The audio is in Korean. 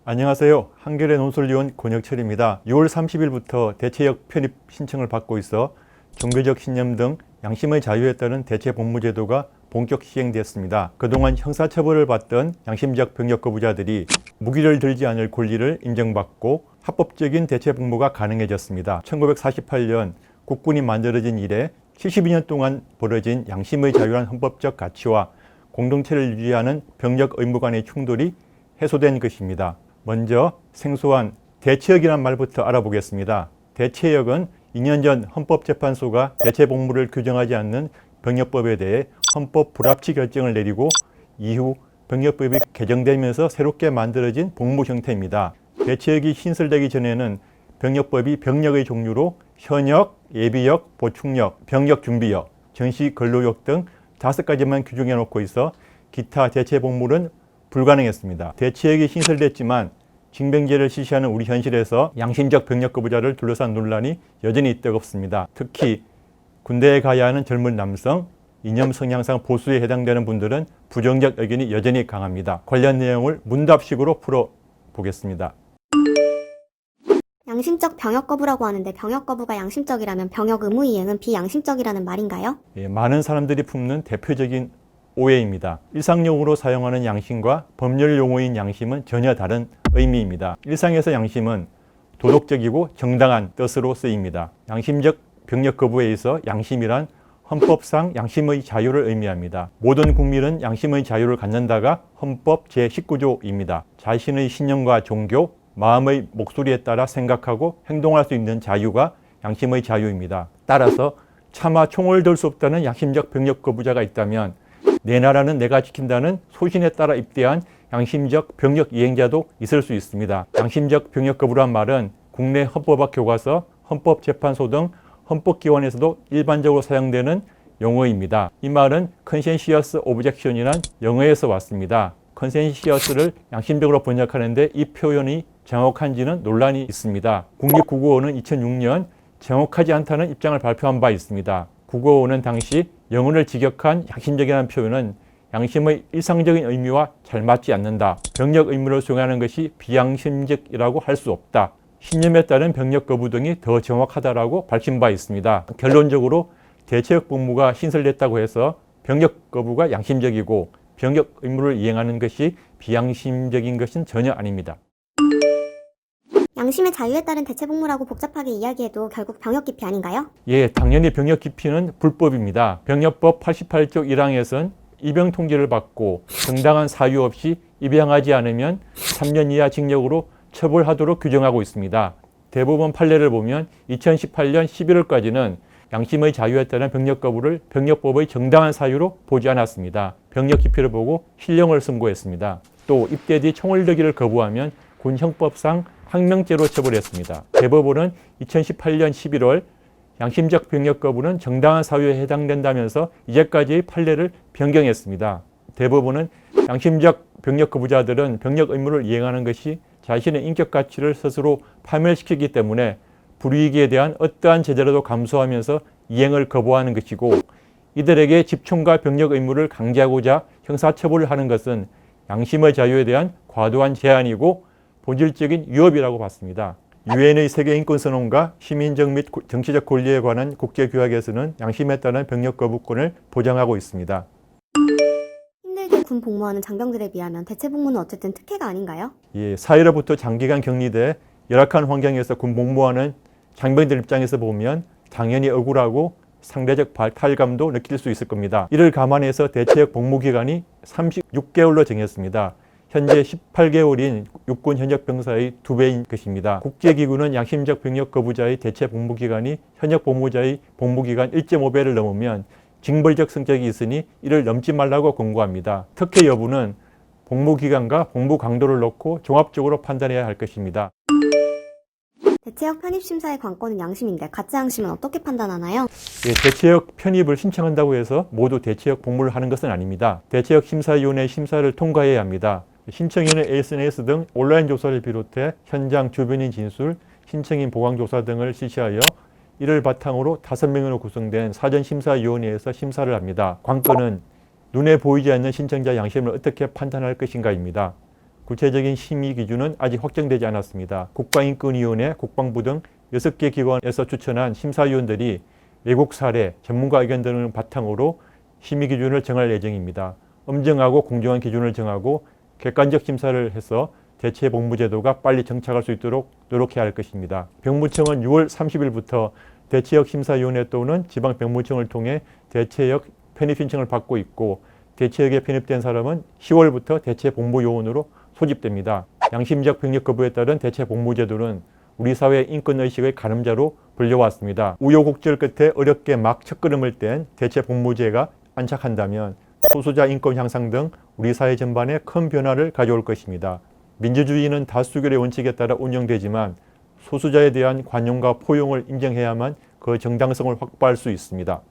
안녕하세요. 한겨레 논설위원 권혁철입니다. 6월 30일부터 대체역 편입 신청을 받고 있어 종교적 신념 등 양심의 자유에 따른 대체 복무제도가 본격 시행되었습니다. 그동안 형사처벌을 받던 양심적 병역 거부자들이 무기를 들지 않을 권리를 인정받고 합법적인 대체 복무가 가능해졌습니다. 1948년 국군이 만들어진 이래 72년 동안 벌어진 양심의 자유란 헌법적 가치와 공동체를 유지하는 병역 의무 간의 충돌이 해소된 것입니다. 먼저 생소한 대체역이란 말부터 알아보겠습니다. 대체역은 2년 전 헌법재판소가 대체 복무를 규정하지 않는 병역법에 대해 헌법 불합치 결정을 내리고 이후 병역법이 개정되면서 새롭게 만들어진 복무 형태입니다. 대체역이 신설되기 전에는 병역법이 병역의 종류로 현역, 예비역, 보충역, 병역준비역, 전시근로역 등 5가지만 규정해 놓고 있어 기타 대체 복무는 불가능했습니다. 대체역이 신설됐지만 징병제를 실시하는 우리 현실에서 양심적 병역 거부자를 둘러싼 논란이 여전히 뜨겁습니다. 특히 군대에 가야 하는 젊은 남성, 이념 성향상 보수에 해당되는 분들은 부정적 의견이 여전히 강합니다. 관련 내용을 문답식으로 풀어보겠습니다. 양심적 병역 거부라고 하는데 병역 거부가 양심적이라면 병역 의무 이행은 비양심적이라는 말인가요? 많은 사람들이 품는 대표적인 오해입니다. 일상용어로 사용하는 양심과 법률 용어인 양심은 전혀 다른 의미입니다. 일상에서 양심은 도덕적이고 정당한 뜻으로 쓰입니다. 양심적 병역 거부에 있어 양심이란 헌법상 양심의 자유를 의미합니다. 모든 국민은 양심의 자유를 갖는다가 헌법 제19조입니다. 자신의 신념과 종교, 마음의 목소리에 따라 생각하고 행동할 수 있는 자유가 양심의 자유입니다. 따라서 차마 총을 들 수 없다는 양심적 병역 거부자가 있다면 내 나라는 내가 지킨다는 소신에 따라 입대한 양심적 병역 이행자도 있을 수 있습니다. 양심적 병역 거부란 말은 국내 헌법학 교과서, 헌법재판소 등 헌법기관에서도 일반적으로 사용되는 용어입니다. 이 말은 컨센시어스 오브젝션이란 영어에서 왔습니다. 컨센시어스를 양심적으로 번역하는데 이 표현이 정확한지는 논란이 있습니다. 국립국어원은 2006년 정확하지 않다는 입장을 발표한 바 있습니다. 국어원은 당시 영혼을 직역한 양심적이라는 표현은 양심의 일상적인 의미와 잘 맞지 않는다. 병역 의무를 수행하는 것이 비양심적이라고 할 수 없다. 신념에 따른 병역 거부 등이 더 정확하다라고 밝힌 바 있습니다. 결론적으로 대체역 복무가 신설됐다고 해서 병역 거부가 양심적이고 병역 의무를 이행하는 것이 비양심적인 것은 전혀 아닙니다. 양심의 자유에 따른 대체 복무라고 복잡하게 이야기해도 결국 병역 기피 아닌가요? 예, 당연히 병역 기피는 불법입니다. 병역법 88조 1항에선 입영 통지를 받고 정당한 사유 없이 입영하지 않으면 3년 이하 징역으로 처벌하도록 규정하고 있습니다. 대법원 판례를 보면 2018년 11월까지는 양심의 자유에 따른 병역 거부를 병역법의 정당한 사유로 보지 않았습니다. 병역 기피를 보고 실형을 선고했습니다. 또 입대 뒤 총을 들기를 거부하면 군 형법상 항명죄로 처벌했습니다. 대법원은 2018년 11월 양심적 병역 거부는 정당한 사유에 해당된다면서 이제까지의 판례를 변경했습니다. 대법원은 양심적 병역 거부자들은 병역 의무를 이행하는 것이 자신의 인격 가치를 스스로 파멸시키기 때문에 불이익에 대한 어떠한 제재라도 감수하면서 이행을 거부하는 것이고, 이들에게 집총과 병역 의무를 강제하고자 형사처벌을 하는 것은 양심의 자유에 대한 과도한 제한이고 본질적인 위협이라고 봤습니다. 유엔의 세계인권선언과 시민적 및 정치적 권리에 관한 국제규약에서는 양심에 따른 병역 거부권을 보장하고 있습니다. 힘들게 군 복무하는 장병들에 비하면 대체 복무는 어쨌든 특혜가 아닌가요? 예, 사회로부터 장기간 격리돼 열악한 환경에서 군 복무하는 장병들 입장에서 보면 당연히 억울하고 상대적 박탈감도 느낄 수 있을 겁니다. 이를 감안해서 대체역 복무 기간이 36개월로 정했습니다. 현재 18개월인 육군 현역 병사의 2배인 것입니다. 국제기구는 양심적 병역 거부자의 대체 복무 기간이 현역 복무자의 복무 기간 1.5배를 넘으면 징벌적 성격이 있으니 이를 넘지 말라고 권고합니다. 특혜 여부는 복무 기간과 복무 강도를 놓고 종합적으로 판단해야 할 것입니다. 대체역 편입 심사의 관건은 양심인데 가짜 양심은 어떻게 판단하나요? 예, 대체역 편입을 신청한다고 해서 모두 대체역 복무를 하는 것은 아닙니다. 대체역 심사위원회 심사를 통과해야 합니다. 신청인의 SNS 등 온라인 조사를 비롯해 현장 주변인 진술, 신청인 보강 조사 등을 실시하여 이를 바탕으로 5명으로 구성된 사전심사위원회에서 심사를 합니다. 관건은 눈에 보이지 않는 신청자 양심을 어떻게 판단할 것인가입니다. 구체적인 심의 기준은 아직 확정되지 않았습니다. 국가인권위원회, 국방부 등 6개 기관에서 추천한 심사위원들이 외국 사례, 전문가 의견 등을 바탕으로 심의 기준을 정할 예정입니다. 엄정하고 공정한 기준을 정하고 객관적 심사를 해서 대체복무제도가 빨리 정착할 수 있도록 노력해야 할 것입니다. 병무청은 6월 30일부터 대체역 심사위원회 또는 지방병무청을 통해 대체역 편입 신청을 받고 있고 대체역에 편입된 사람은 10월부터 대체복무요원으로 소집됩니다. 양심적 병력 거부에 따른 대체복무제도는 우리 사회의 인권의식의 가늠자로 불려왔습니다. 우여곡절 끝에 어렵게 막 첫걸음을 뗀 대체복무제가 안착한다면 소수자 인권 향상 등 우리 사회 전반에 큰 변화를 가져올 것입니다. 민주주의는 다수결의 원칙에 따라 운영되지만 소수자에 대한 관용과 포용을 인정해야만 그 정당성을 확보할 수 있습니다.